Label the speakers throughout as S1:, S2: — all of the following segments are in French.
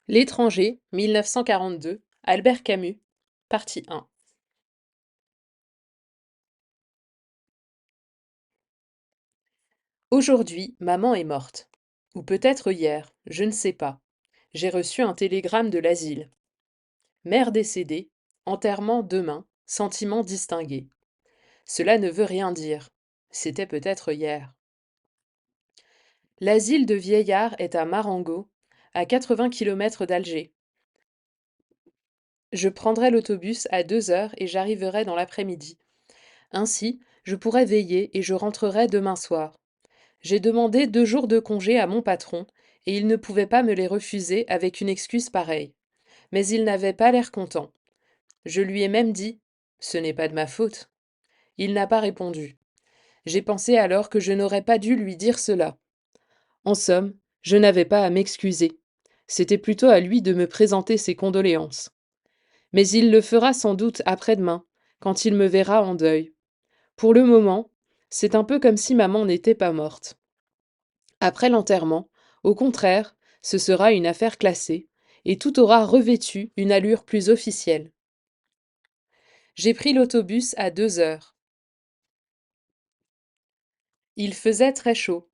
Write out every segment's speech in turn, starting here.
S1: L'étranger, 1942, Albert Camus, partie 1. Aujourd'hui, maman est morte. Ou peut-être hier, je ne sais pas. J'ai reçu un télégramme de l'asile. Mère décédée, enterrement demain, sentiment distingué. Cela ne veut rien dire. C'était peut-être hier. L'asile de vieillards est à Marengo, à 80 kilomètres d'Alger. Je prendrai l'autobus à 2 heures et j'arriverai dans l'après-midi. Ainsi, je pourrai veiller et je rentrerai demain soir. J'ai demandé 2 jours de congé à mon patron, et il ne pouvait pas me les refuser avec une excuse pareille. Mais il n'avait pas l'air content. Je lui ai même dit: Ce n'est pas de ma faute. Il n'a pas répondu. J'ai pensé alors que je n'aurais pas dû lui dire cela. En somme, je n'avais pas à m'excuser. C'était plutôt à lui de me présenter ses condoléances. Mais il le fera sans doute après-demain, quand il me verra en deuil. Pour le moment, c'est un peu comme si maman n'était pas morte. Après l'enterrement, au contraire, ce sera une affaire classée, et tout aura revêtu une allure plus officielle. J'ai pris l'autobus à 2 heures. Il faisait très chaud.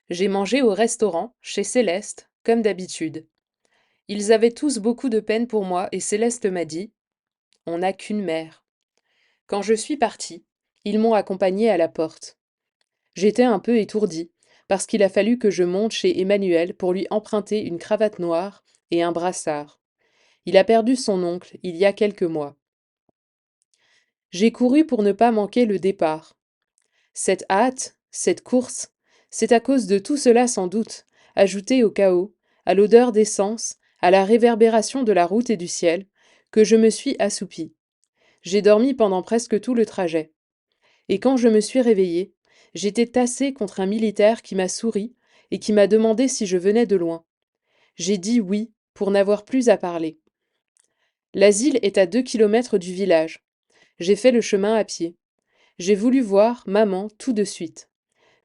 S1: J'ai mangé au restaurant, chez Céleste, comme d'habitude. Ils avaient tous beaucoup de peine pour moi et Céleste m'a dit: On n'a qu'une mère. Quand je suis partie, ils m'ont accompagnée à la porte. J'étais un peu étourdie, parce qu'il a fallu que je monte chez Emmanuel pour lui emprunter une cravate noire et un brassard. Il a perdu son oncle il y a quelques mois. J'ai couru pour ne pas manquer le départ. Cette hâte, cette course, c'est à cause de tout cela sans doute, ajouté au chaos, à l'odeur d'essence, à la réverbération de la route et du ciel, que je me suis assoupie. J'ai dormi pendant presque tout le trajet. Et quand je me suis réveillée, j'étais tassée contre un militaire qui m'a souri et qui m'a demandé si je venais de loin. J'ai dit oui, pour n'avoir plus à parler. L'asile est à 2 kilomètres du village. J'ai fait le chemin à pied. J'ai voulu voir maman tout de suite.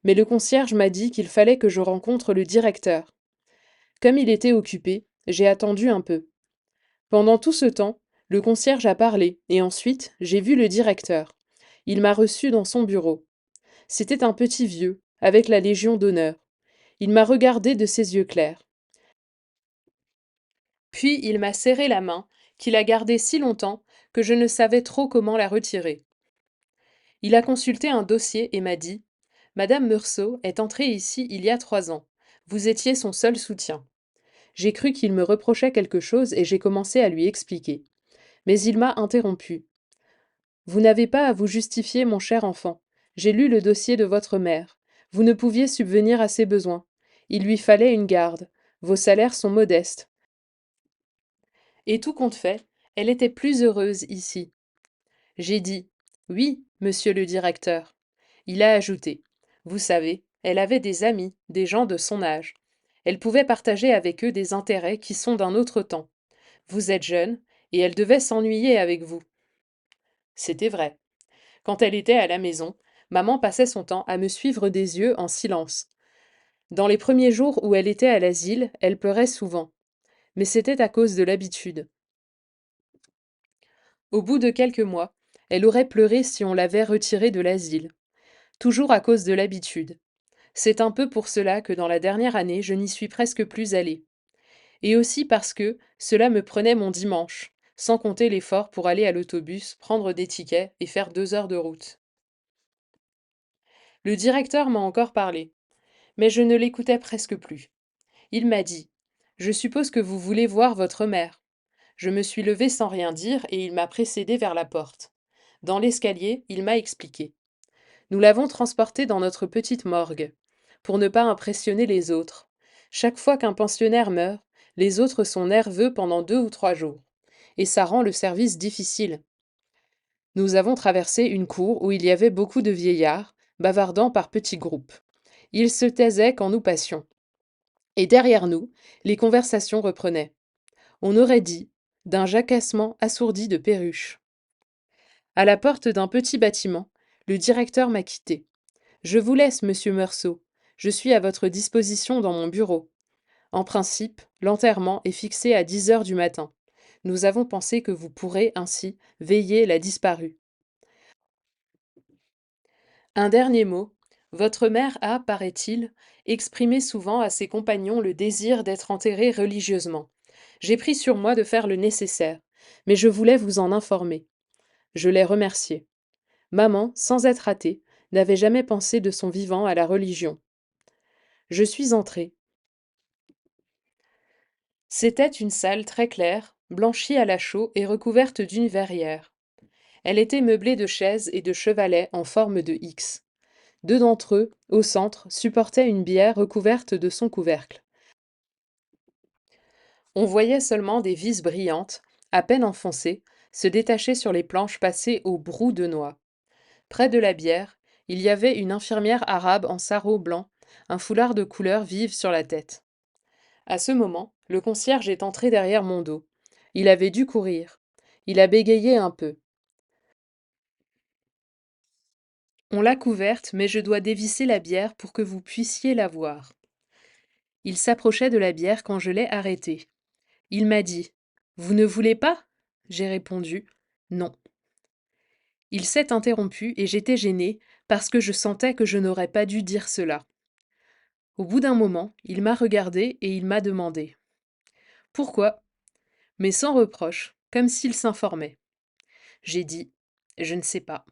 S1: Mais le concierge m'a dit qu'il fallait que je rencontre le directeur. Comme il était occupé, j'ai attendu un peu. Pendant tout ce temps, le concierge a parlé, et ensuite, j'ai vu le directeur. Il m'a reçu dans son bureau. C'était un petit vieux, avec la Légion d'honneur. Il m'a regardé de ses yeux clairs. Puis il m'a serré la main, qu'il a gardée si longtemps que je ne savais trop comment la retirer. Il a consulté un dossier et m'a dit: Madame Meursault est entrée ici il y a 3 ans. Vous étiez son seul soutien. J'ai cru qu'il me reprochait quelque chose et j'ai commencé à lui expliquer. Mais il m'a interrompu. Vous n'avez pas à vous justifier, mon cher enfant. J'ai lu le dossier de votre mère. Vous ne pouviez subvenir à ses besoins. Il lui fallait une garde. Vos salaires sont modestes. Et tout compte fait, elle était plus heureuse ici. J'ai dit: Oui, monsieur le directeur. Il a ajouté: Vous savez, elle avait des amis, des gens de son âge. Elle pouvait partager avec eux des intérêts qui sont d'un autre temps. Vous êtes jeune, et elle devait s'ennuyer avec vous. C'était vrai. Quand elle était à la maison, maman passait son temps à me suivre des yeux en silence. Dans les premiers jours où elle était à l'asile, elle pleurait souvent. Mais c'était à cause de l'habitude. Au bout de quelques mois, elle aurait pleuré si on l'avait retirée de l'asile. Toujours à cause de l'habitude. C'est un peu pour cela que dans la dernière année, je n'y suis presque plus allée. Et aussi parce que cela me prenait mon dimanche, sans compter l'effort pour aller à l'autobus, prendre des tickets et faire 2 heures de route. Le directeur m'a encore parlé, mais je ne l'écoutais presque plus. Il m'a dit: Je suppose que vous voulez voir votre mère. Je me suis levée sans rien dire et il m'a précédée vers la porte. Dans l'escalier, il m'a expliqué. Nous l'avons transportée dans notre petite morgue, pour ne pas impressionner les autres. Chaque fois qu'un pensionnaire meurt, les autres sont nerveux pendant 2 ou 3 jours, et ça rend le service difficile. Nous avons traversé une cour où il y avait beaucoup de vieillards, bavardant par petits groupes. Ils se taisaient quand nous passions. Et derrière nous, les conversations reprenaient. On aurait dit d'un jacassement assourdi de perruches. À la porte d'un petit bâtiment, le directeur m'a quitté. Je vous laisse, monsieur Meursault. Je suis à votre disposition dans mon bureau. En principe, l'enterrement est fixé à 10 heures du matin. Nous avons pensé que vous pourrez ainsi veiller la disparue. Un dernier mot. Votre mère a, paraît-il, exprimé souvent à ses compagnons le désir d'être enterrée religieusement. J'ai pris sur moi de faire le nécessaire, mais je voulais vous en informer. Je l'ai remerciée. Maman, sans être athée, n'avait jamais pensé de son vivant à la religion. Je suis entrée. C'était une salle très claire, blanchie à la chaux et recouverte d'une verrière. Elle était meublée de chaises et de chevalets en forme de X. Deux d'entre eux, au centre, supportaient une bière recouverte de son couvercle. On voyait seulement des vis brillantes, à peine enfoncées, se détacher sur les planches passées au brou de noix. Près de la bière, il y avait une infirmière arabe en sarrau blanc, un foulard de couleur vive sur la tête. À ce moment, le concierge est entré derrière mon dos. Il avait dû courir. Il a bégayé un peu. On l'a couverte, mais je dois dévisser la bière pour que vous puissiez la voir. Il s'approchait de la bière quand je l'ai arrêté. Il m'a dit: Vous ne voulez pas? J'ai répondu: Non. Il s'est interrompu et j'étais gênée parce que je sentais que je n'aurais pas dû dire cela. Au bout d'un moment, il m'a regardé et il m'a demandé: Pourquoi? Mais sans reproche, comme s'il s'informait. J'ai dit: Je ne sais pas.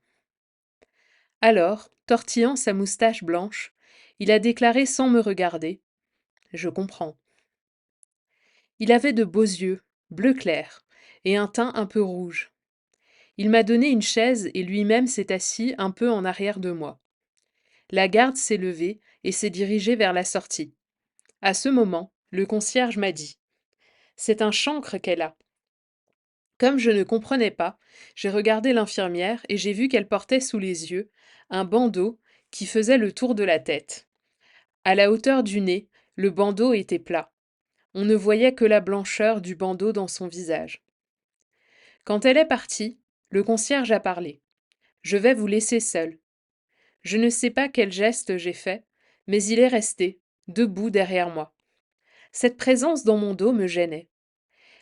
S1: Alors, tortillant sa moustache blanche, il a déclaré sans me regarder: Je comprends. Il avait de beaux yeux, bleu clair, et un teint un peu rouge. Il m'a donné une chaise et lui-même s'est assis un peu en arrière de moi. La garde s'est levée et s'est dirigée vers la sortie. À ce moment, le concierge m'a dit: C'est un chancre qu'elle a. Comme je ne comprenais pas, j'ai regardé l'infirmière et j'ai vu qu'elle portait sous les yeux un bandeau qui faisait le tour de la tête. À la hauteur du nez, le bandeau était plat. On ne voyait que la blancheur du bandeau dans son visage. Quand elle est partie, le concierge a parlé. Je vais vous laisser seul. Je ne sais pas quel geste j'ai fait, mais il est resté, debout derrière moi. Cette présence dans mon dos me gênait.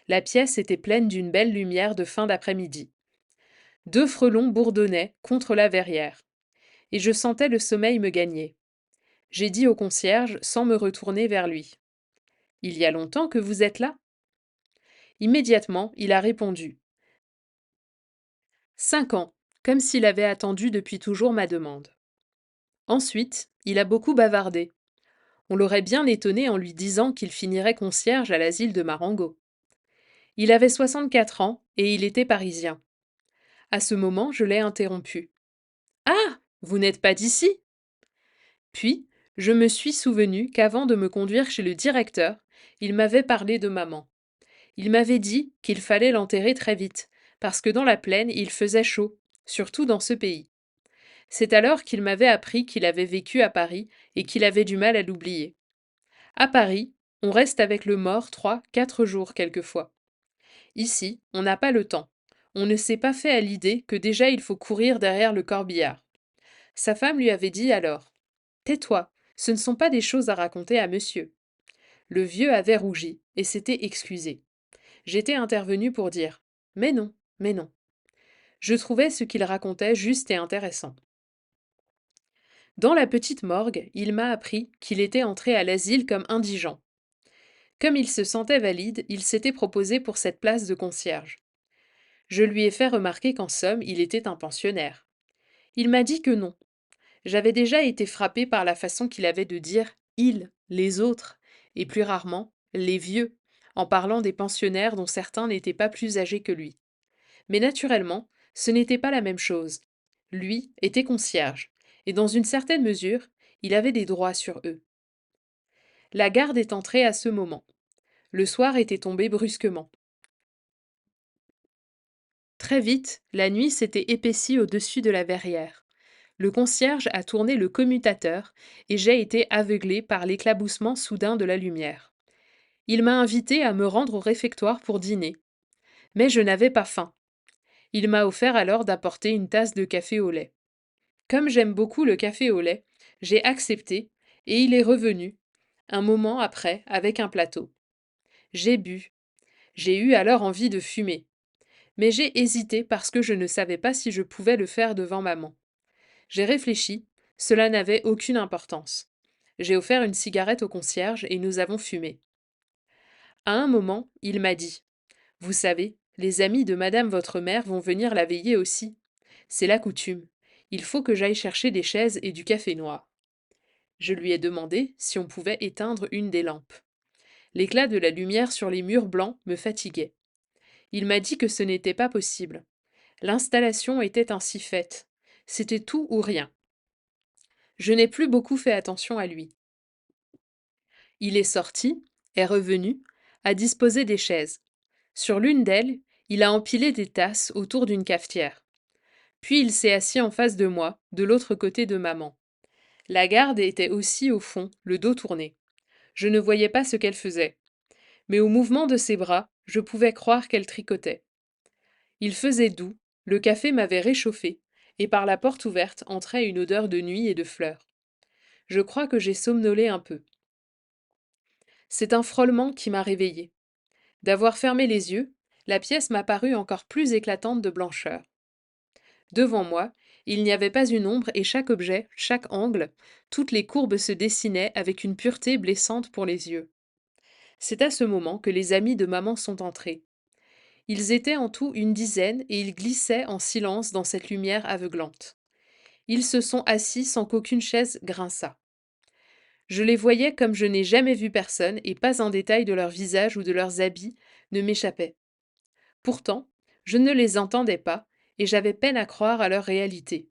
S1: La pièce était pleine d'une belle lumière de fin d'après-midi. Deux frelons bourdonnaient contre la verrière, et je sentais le sommeil me gagner. J'ai dit au concierge sans me retourner vers lui: Il y a longtemps que vous êtes là? Immédiatement, il a répondu: 5 ans, comme s'il avait attendu depuis toujours ma demande. Ensuite, il a beaucoup bavardé. On l'aurait bien étonné en lui disant qu'il finirait concierge à l'asile de Marengo. Il avait 64 ans et il était parisien. À ce moment, je l'ai interrompu. Ah! Vous n'êtes pas d'ici? Puis, je me suis souvenu qu'avant de me conduire chez le directeur, il m'avait parlé de maman. Il m'avait dit qu'il fallait l'enterrer très vite, parce que dans la plaine il faisait chaud, surtout dans ce pays. C'est alors qu'il m'avait appris qu'il avait vécu à Paris et qu'il avait du mal à l'oublier. À Paris, on reste avec le mort 3, 4 jours quelquefois. Ici, on n'a pas le temps. On ne s'est pas fait à l'idée que déjà il faut courir derrière le corbillard. Sa femme lui avait dit alors: Tais-toi, ce ne sont pas des choses à raconter à monsieur. Le vieux avait rougi et s'était excusé. J'étais intervenue pour dire: Mais non, mais non. Je trouvais ce qu'il racontait juste et intéressant. Dans la petite morgue, il m'a appris qu'il était entré à l'asile comme indigent. Comme il se sentait valide, il s'était proposé pour cette place de concierge. Je lui ai fait remarquer qu'en somme, il était un pensionnaire. Il m'a dit que non. J'avais déjà été frappée par la façon qu'il avait de dire il, les autres, et plus rarement les vieux, en parlant des pensionnaires dont certains n'étaient pas plus âgés que lui. Mais naturellement, ce n'était pas la même chose. Lui était concierge, et dans une certaine mesure, il avait des droits sur eux. La garde est entrée à ce moment. Le soir était tombé brusquement. Très vite, la nuit s'était épaissie au-dessus de la verrière. Le concierge a tourné le commutateur et j'ai été aveuglée par l'éclaboussement soudain de la lumière. Il m'a invité à me rendre au réfectoire pour dîner. Mais je n'avais pas faim. Il m'a offert alors d'apporter une tasse de café au lait. Comme j'aime beaucoup le café au lait, j'ai accepté et il est revenu, Un moment après, avec un plateau. J'ai bu. J'ai eu alors envie de fumer. Mais j'ai hésité parce que je ne savais pas si je pouvais le faire devant maman. J'ai réfléchi, cela n'avait aucune importance. J'ai offert une cigarette au concierge et nous avons fumé. À un moment, il m'a dit: Vous savez, les amis de madame votre mère vont venir la veiller aussi. C'est la coutume. Il faut que j'aille chercher des chaises et du café noir. Je lui ai demandé si on pouvait éteindre une des lampes. L'éclat de la lumière sur les murs blancs me fatiguait. Il m'a dit que ce n'était pas possible. L'installation était ainsi faite. C'était tout ou rien. Je n'ai plus beaucoup fait attention à lui. Il est sorti, est revenu, a disposé des chaises. Sur l'une d'elles, il a empilé des tasses autour d'une cafetière. Puis il s'est assis en face de moi, de l'autre côté de maman. La garde était aussi au fond, le dos tourné. Je ne voyais pas ce qu'elle faisait, mais au mouvement de ses bras, je pouvais croire qu'elle tricotait. Il faisait doux, le café m'avait réchauffé, et par la porte ouverte entrait une odeur de nuit et de fleurs. Je crois que j'ai somnolé un peu. C'est un frôlement qui m'a réveillée. D'avoir fermé les yeux, la pièce m'a paru encore plus éclatante de blancheur. Devant moi, il n'y avait pas une ombre et chaque objet, chaque angle, toutes les courbes se dessinaient avec une pureté blessante pour les yeux. C'est à ce moment que les amis de maman sont entrés. Ils étaient en tout une dizaine et ils glissaient en silence dans cette lumière aveuglante. Ils se sont assis sans qu'aucune chaise grinçât. Je les voyais comme je n'ai jamais vu personne et pas un détail de leur visage ou de leurs habits ne m'échappait. Pourtant, je ne les entendais pas et j'avais peine à croire à leur réalité.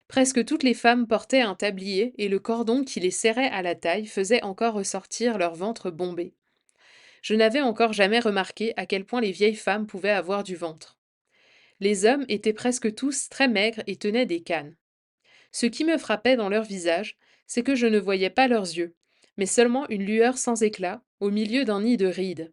S1: Presque toutes les femmes portaient un tablier et le cordon qui les serrait à la taille faisait encore ressortir leur ventre bombé. Je n'avais encore jamais remarqué à quel point les vieilles femmes pouvaient avoir du ventre. Les hommes étaient presque tous très maigres et tenaient des cannes. Ce qui me frappait dans leur visage, c'est que je ne voyais pas leurs yeux, mais seulement une lueur sans éclat au milieu d'un nid de rides.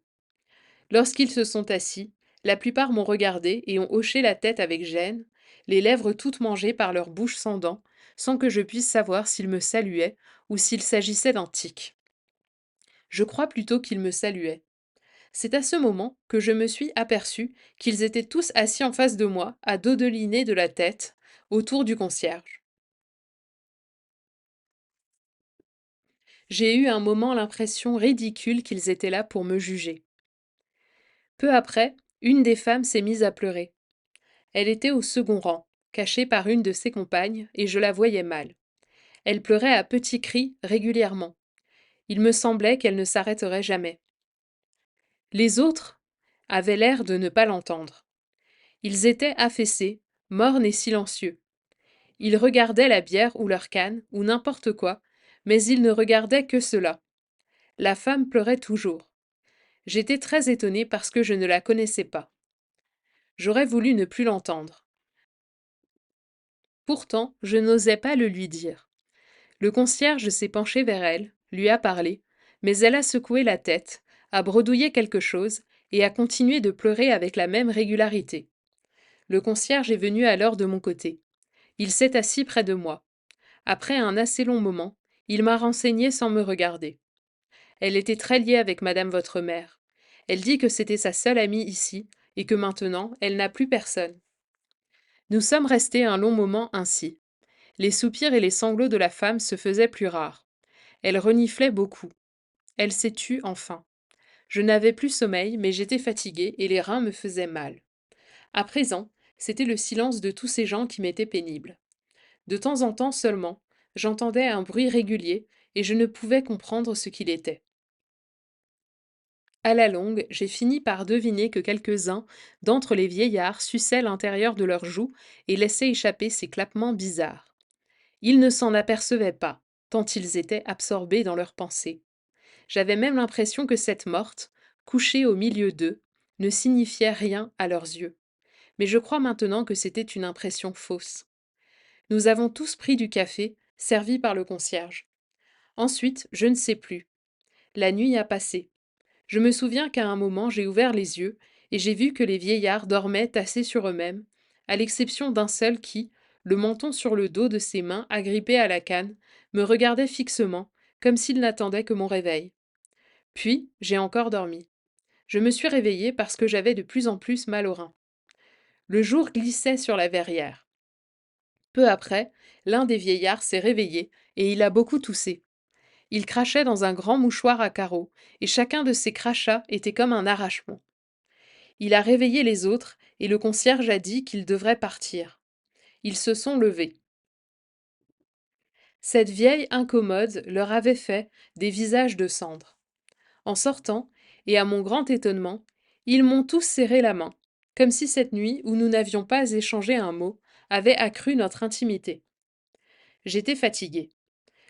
S1: Lorsqu'ils se sont assis, la plupart m'ont regardé et ont hoché la tête avec gêne, les lèvres toutes mangées par leur bouche sans dents, sans que je puisse savoir s'ils me saluaient ou s'il s'agissait d'un tic. Je crois plutôt qu'ils me saluaient. C'est à ce moment que je me suis aperçu qu'ils étaient tous assis en face de moi, à dodeliner de la tête, autour du concierge. J'ai eu un moment l'impression ridicule qu'ils étaient là pour me juger. Peu après, une des femmes s'est mise à pleurer. Elle était au second rang, cachée par une de ses compagnes, et je la voyais mal. Elle pleurait à petits cris régulièrement. Il me semblait qu'elle ne s'arrêterait jamais. Les autres avaient l'air de ne pas l'entendre. Ils étaient affaissés, mornes et silencieux. Ils regardaient la bière ou leur canne, ou n'importe quoi, mais ils ne regardaient que cela. La femme pleurait toujours. J'étais très étonnée parce que je ne la connaissais pas. J'aurais voulu ne plus l'entendre. Pourtant, je n'osais pas le lui dire. Le concierge s'est penché vers elle, lui a parlé, mais elle a secoué la tête, a bredouillé quelque chose et a continué de pleurer avec la même régularité. Le concierge est venu alors de mon côté. Il s'est assis près de moi. Après un assez long moment, il m'a renseigné sans me regarder. Elle était très liée avec madame votre mère. Elle dit que c'était sa seule amie ici et que maintenant, elle n'a plus personne. Nous sommes restés un long moment ainsi. Les soupirs et les sanglots de la femme se faisaient plus rares. Elle reniflait beaucoup. Elle s'est tue enfin. Je n'avais plus sommeil, mais j'étais fatiguée et les reins me faisaient mal. À présent, c'était le silence de tous ces gens qui m'était pénible. De temps en temps seulement, j'entendais un bruit régulier et je ne pouvais comprendre ce qu'il était. À la longue, j'ai fini par deviner que quelques-uns d'entre les vieillards suçaient l'intérieur de leurs joues et laissaient échapper ces clappements bizarres. Ils ne s'en apercevaient pas, tant ils étaient absorbés dans leurs pensées. J'avais même l'impression que cette morte, couchée au milieu d'eux, ne signifiait rien à leurs yeux. Mais je crois maintenant que c'était une impression fausse. Nous avons tous pris du café, servi par le concierge. Ensuite, je ne sais plus. La nuit a passé. Je me souviens qu'à un moment j'ai ouvert les yeux et j'ai vu que les vieillards dormaient tassés sur eux-mêmes, à l'exception d'un seul qui, le menton sur le dos de ses mains agrippées à la canne, me regardait fixement, comme s'il n'attendait que mon réveil. Puis, j'ai encore dormi. Je me suis réveillée parce que j'avais de plus en plus mal aux reins. Le jour glissait sur la verrière. Peu après, l'un des vieillards s'est réveillé et il a beaucoup toussé. Il crachait dans un grand mouchoir à carreaux, et chacun de ses crachats était comme un arrachement. Il a réveillé les autres, et le concierge a dit qu'ils devraient partir. Ils se sont levés. Cette vieille incommode leur avait fait des visages de cendre. En sortant, et à mon grand étonnement, ils m'ont tous serré la main, comme si cette nuit où nous n'avions pas échangé un mot avait accru notre intimité. J'étais fatiguée.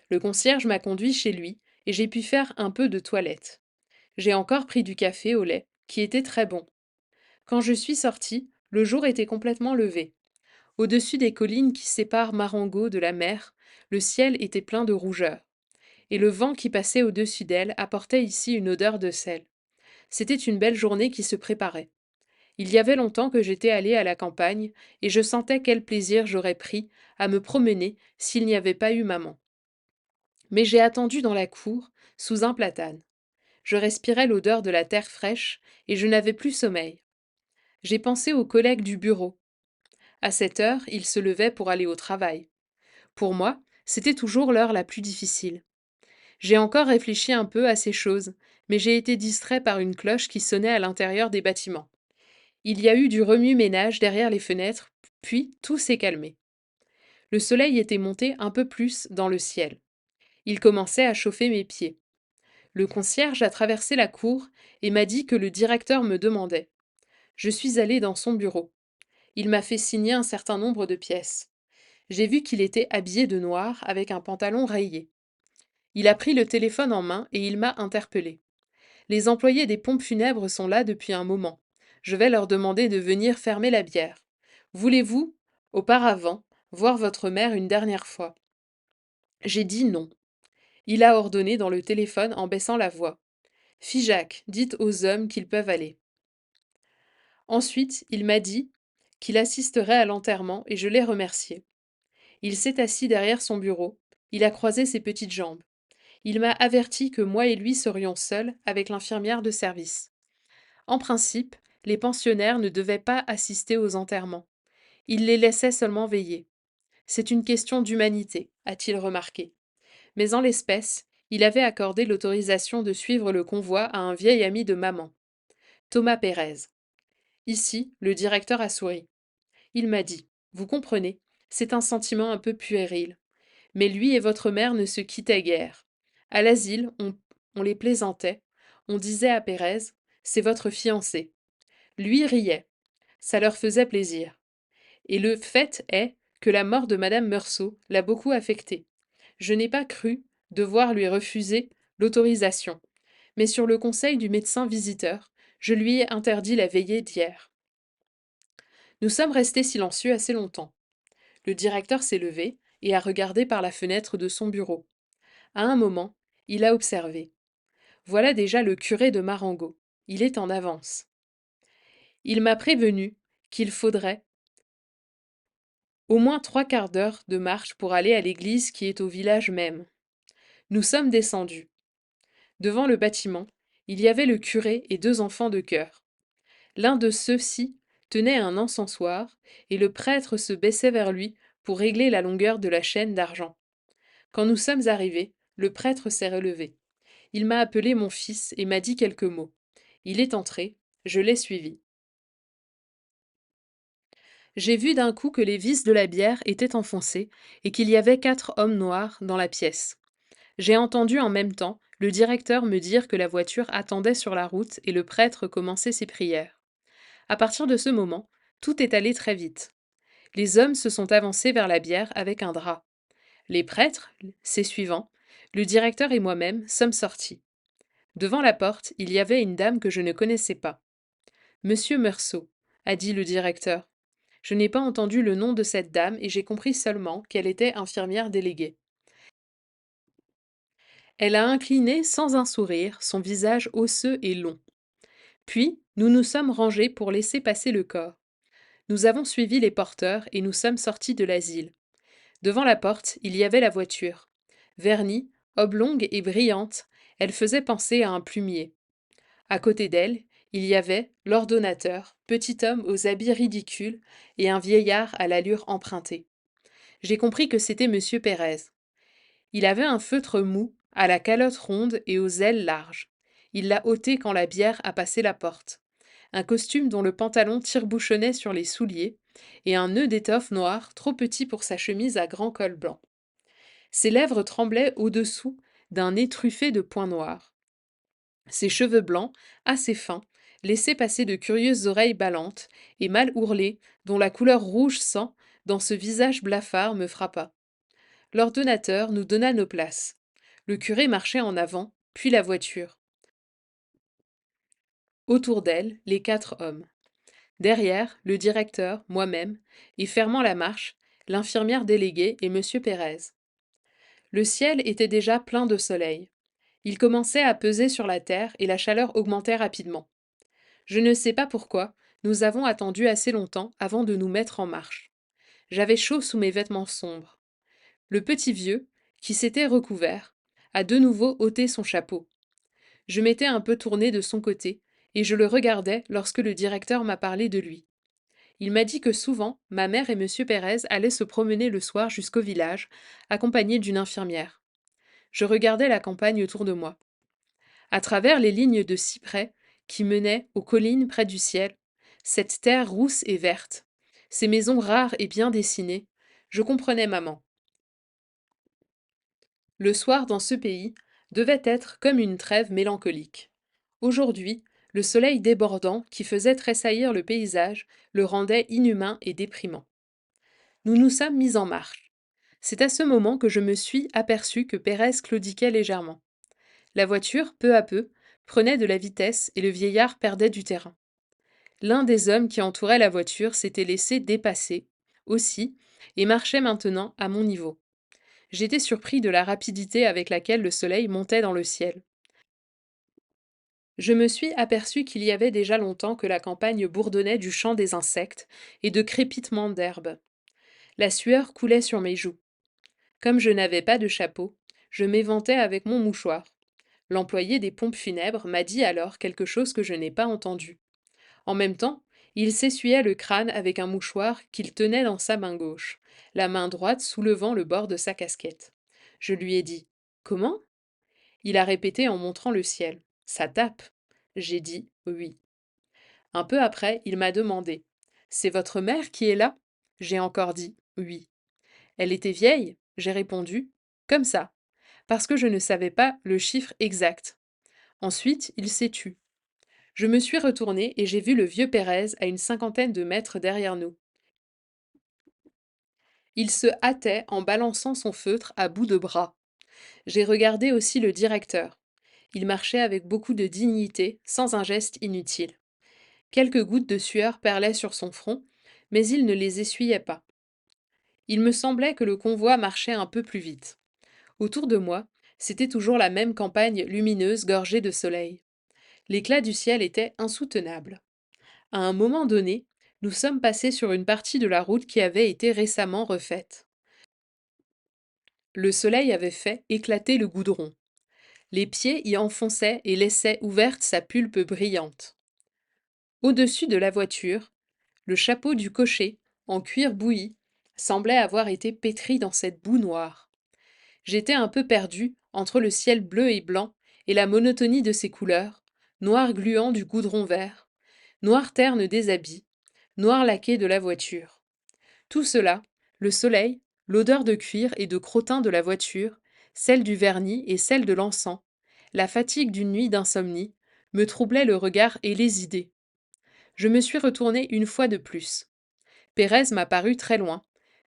S1: Le concierge m'a conduit chez lui, et j'ai pu faire un peu de toilette. J'ai encore pris du café au lait, qui était très bon. Quand je suis sortie, le jour était complètement levé. Au-dessus des collines qui séparent Marengo de la mer, le ciel était plein de rougeur, et le vent qui passait au-dessus d'elle apportait ici une odeur de sel. C'était une belle journée qui se préparait. Il y avait longtemps que j'étais allée à la campagne, et je sentais quel plaisir j'aurais pris à me promener s'il n'y avait pas eu maman. Mais j'ai attendu dans la cour, sous un platane. Je respirais l'odeur de la terre fraîche, et je n'avais plus sommeil. J'ai pensé aux collègues du bureau. À cette heure, ils se levaient pour aller au travail. Pour moi, c'était toujours l'heure la plus difficile. J'ai encore réfléchi un peu à ces choses, mais j'ai été distrait par une cloche qui sonnait à l'intérieur des bâtiments. Il y a eu du remue-ménage derrière les fenêtres, puis tout s'est calmé. Le soleil était monté un peu plus dans le ciel. Il commençait à chauffer mes pieds. Le concierge a traversé la cour et m'a dit que le directeur me demandait. Je suis allée dans son bureau. Il m'a fait signer un certain nombre de pièces. J'ai vu qu'il était habillé de noir avec un pantalon rayé. Il a pris le téléphone en main et il m'a interpellée. Les employés des pompes funèbres sont là depuis un moment. Je vais leur demander de venir fermer la bière. Voulez-vous, auparavant, voir votre mère une dernière fois? J'ai dit non. Il a ordonné dans le téléphone en baissant la voix. Figeac, dites aux hommes qu'ils peuvent aller. Ensuite, il m'a dit qu'il assisterait à l'enterrement et je l'ai remercié. Il s'est assis derrière son bureau, il a croisé ses petites jambes. Il m'a averti que moi et lui serions seuls avec l'infirmière de service. En principe, les pensionnaires ne devaient pas assister aux enterrements. Il les laissait seulement veiller. C'est une question d'humanité, a-t-il remarqué. Mais en l'espèce, il avait accordé l'autorisation de suivre le convoi à un vieil ami de maman, Thomas Pérez. Ici, le directeur a souri. Il m'a dit, vous comprenez, c'est un sentiment un peu puéril. Mais lui et votre mère ne se quittaient guère. À l'asile, on les plaisantait. On disait à Pérez, c'est votre fiancé. Lui riait. Ça leur faisait plaisir. Et le fait est que la mort de Madame Meursault l'a beaucoup affecté. Je n'ai pas cru devoir lui refuser l'autorisation. Mais sur le conseil du médecin visiteur, je lui ai interdit la veillée d'hier. Nous sommes restés silencieux assez longtemps. Le directeur s'est levé et a regardé par la fenêtre de son bureau. À un moment, il a observé. Voilà déjà le curé de Marengo. Il est en avance. Il m'a prévenu qu'il faudrait au moins 3/4 d'heure de marche pour aller à l'église qui est au village même. Nous sommes descendus. Devant le bâtiment, il y avait le curé et 2 enfants de chœur. L'un de ceux-ci tenait un encensoir, et le prêtre se baissait vers lui pour régler la longueur de la chaîne d'argent. Quand nous sommes arrivés, le prêtre s'est relevé. Il m'a appelé mon fils et m'a dit quelques mots. Il est entré, je l'ai suivi. J'ai vu d'un coup que les vis de la bière étaient enfoncées et qu'il y avait 4 hommes noirs dans la pièce. J'ai entendu en même temps le directeur me dire que la voiture attendait sur la route et le prêtre commençait ses prières. À partir de ce moment, tout est allé très vite. Les hommes se sont avancés vers la bière avec un drap. Les prêtres, ses suivants, le directeur et moi-même sommes sortis. Devant la porte, il y avait une dame que je ne connaissais pas. Monsieur Meursault, a dit le directeur. Je n'ai pas entendu le nom de cette dame et j'ai compris seulement qu'elle était infirmière déléguée. Elle a incliné sans un sourire son visage osseux et long. Puis, nous nous sommes rangés pour laisser passer le corps. Nous avons suivi les porteurs et nous sommes sortis de l'asile. Devant la porte, il y avait la voiture. Vernie, Oblongue et brillante, elle faisait penser à un plumier. À côté d'elle, il y avait l'ordonnateur, petit homme aux habits ridicules et un vieillard à l'allure empruntée. J'ai compris que c'était Monsieur Pérez. Il avait un feutre mou, à la calotte ronde et aux ailes larges. Il l'a ôté quand la bière a passé la porte. Un costume dont le pantalon tire-bouchonnait sur les souliers, et un nœud d'étoffe noire trop petit pour sa chemise à grand col blanc. Ses lèvres tremblaient au-dessous d'un nez truffé de points noirs. Ses cheveux blancs, assez fins, laissaient passer de curieuses oreilles ballantes et mal ourlées, dont la couleur rouge sang, dans ce visage blafard, me frappa. L'ordonnateur nous donna nos places. Le curé marchait en avant, puis la voiture. Autour d'elle, les 4 hommes. Derrière, le directeur, moi-même, et fermant la marche, l'infirmière déléguée et M. Pérez. Le ciel était déjà plein de soleil. Il commençait à peser sur la terre et la chaleur augmentait rapidement. Je ne sais pas pourquoi, nous avons attendu assez longtemps avant de nous mettre en marche. J'avais chaud sous mes vêtements sombres. Le petit vieux, qui s'était recouvert, a de nouveau ôté son chapeau. Je m'étais un peu tournée de son côté, et je le regardais lorsque le directeur m'a parlé de lui. Il m'a dit que souvent, ma mère et M. Pérez allaient se promener le soir jusqu'au village, accompagnés d'une infirmière. Je regardais la campagne autour de moi. À travers les lignes de cyprès qui menaient aux collines près du ciel, cette terre rousse et verte, ces maisons rares et bien dessinées, je comprenais maman. Le soir dans ce pays devait être comme une trêve mélancolique. Aujourd'hui, le soleil débordant qui faisait tressaillir le paysage le rendait inhumain et déprimant. Nous nous sommes mis en marche. C'est à ce moment que je me suis aperçu que Pérez claudiquait légèrement. La voiture, peu à peu, prenait de la vitesse et le vieillard perdait du terrain. L'un des hommes qui entouraient la voiture s'était laissé dépasser, aussi, et marchait maintenant à mon niveau. J'étais surpris de la rapidité avec laquelle le soleil montait dans le ciel. Je me suis aperçu qu'il y avait déjà longtemps que la campagne bourdonnait du chant des insectes et de crépitements d'herbes. La sueur coulait sur mes joues. Comme je n'avais pas de chapeau, je m'éventais avec mon mouchoir. L'employé des pompes funèbres m'a dit alors quelque chose que je n'ai pas entendu. En même temps, il s'essuyait le crâne avec un mouchoir qu'il tenait dans sa main gauche, la main droite soulevant le bord de sa casquette. Je lui ai dit: Comment? Il a répété en montrant le ciel: Ça tape. J'ai dit: Oui. Un peu après, il m'a demandé: C'est votre mère qui est là? J'ai encore dit: Oui. Elle était vieille? J'ai répondu: Comme ça, parce que je ne savais pas le chiffre exact. Ensuite, il s'est tu. Je me suis retournée et j'ai vu le vieux Pérez à une cinquantaine de mètres derrière nous. Il se hâtait en balançant son feutre à bout de bras. J'ai regardé aussi le directeur. Il marchait avec beaucoup de dignité, sans un geste inutile. Quelques gouttes de sueur perlaient sur son front, mais il ne les essuyait pas. Il me semblait que le convoi marchait un peu plus vite. Autour de moi, c'était toujours la même campagne lumineuse gorgée de soleil. L'éclat du ciel était insoutenable. À un moment donné, nous sommes passés sur une partie de la route qui avait été récemment refaite. Le soleil avait fait éclater le goudron. Les pieds y enfonçaient et laissaient ouverte sa pulpe brillante. Au-dessus de la voiture, le chapeau du cocher, en cuir bouilli, semblait avoir été pétri dans cette boue noire. J'étais un peu perdu entre le ciel bleu et blanc et la monotonie de ses couleurs, noir gluant du goudron vert, noir terne des habits, noir laqué de la voiture. Tout cela, le soleil, l'odeur de cuir et de crottin de la voiture, celle du vernis et celle de l'encens, la fatigue d'une nuit d'insomnie, me troublaient le regard et les idées. Je me suis retourné une fois de plus. Pérez m'a paru très loin,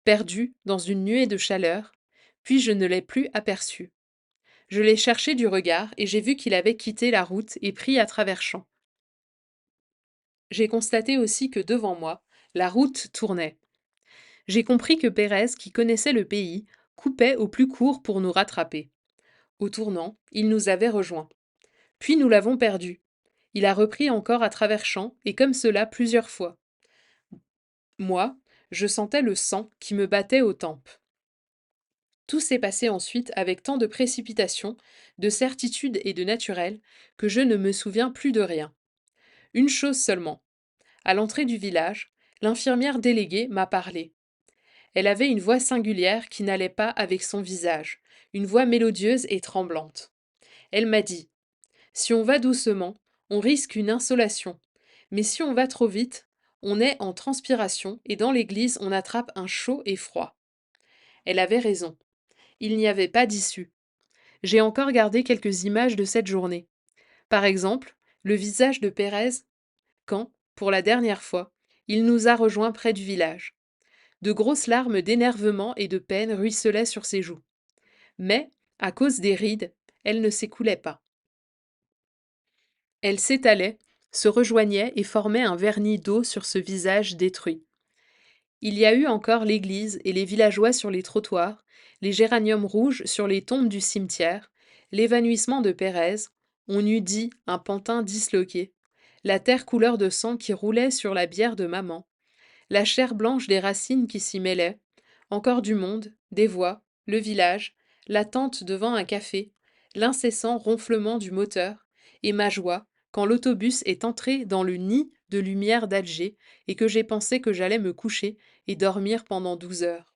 S1: perdu dans une nuée de chaleur, puis je ne l'ai plus aperçu. Je l'ai cherché du regard et j'ai vu qu'il avait quitté la route et pris à travers champs. J'ai constaté aussi que devant moi, la route tournait. J'ai compris que Pérez, qui connaissait le pays, coupait au plus court pour nous rattraper. Au tournant, il nous avait rejoints. Puis nous l'avons perdu. Il a repris encore à travers champs, et comme cela plusieurs fois. Moi, je sentais le sang qui me battait aux tempes. Tout s'est passé ensuite avec tant de précipitation, de certitude et de naturel que je ne me souviens plus de rien. Une chose seulement. À l'entrée du village, l'infirmière déléguée m'a parlé. Elle avait une voix singulière qui n'allait pas avec son visage, une voix mélodieuse et tremblante. Elle m'a dit: si on va doucement, on risque une insolation, mais si on va trop vite, on est en transpiration et dans l'église on attrape un chaud et froid. Elle avait raison. Il n'y avait pas d'issue. J'ai encore gardé quelques images de cette journée. Par exemple, le visage de Pérez quand, pour la dernière fois, il nous a rejoints près du village. De grosses larmes d'énervement et de peine ruisselaient sur ses joues. Mais, à cause des rides, elles ne s'écoulaient pas. Elles s'étalaient, se rejoignaient et formaient un vernis d'eau sur ce visage détruit. Il y a eu encore l'église et les villageois sur les trottoirs, les géraniums rouges sur les tombes du cimetière, l'évanouissement de Pérez, on eût dit un pantin disloqué, la terre couleur de sang qui roulait sur la bière de maman, la chair blanche des racines qui s'y mêlaient, encore du monde, des voix, le village, l'attente devant un café, l'incessant ronflement du moteur, et ma joie quand l'autobus est entré dans le nid de lumière d'Alger et que j'ai pensé que j'allais me coucher et dormir pendant 12 heures.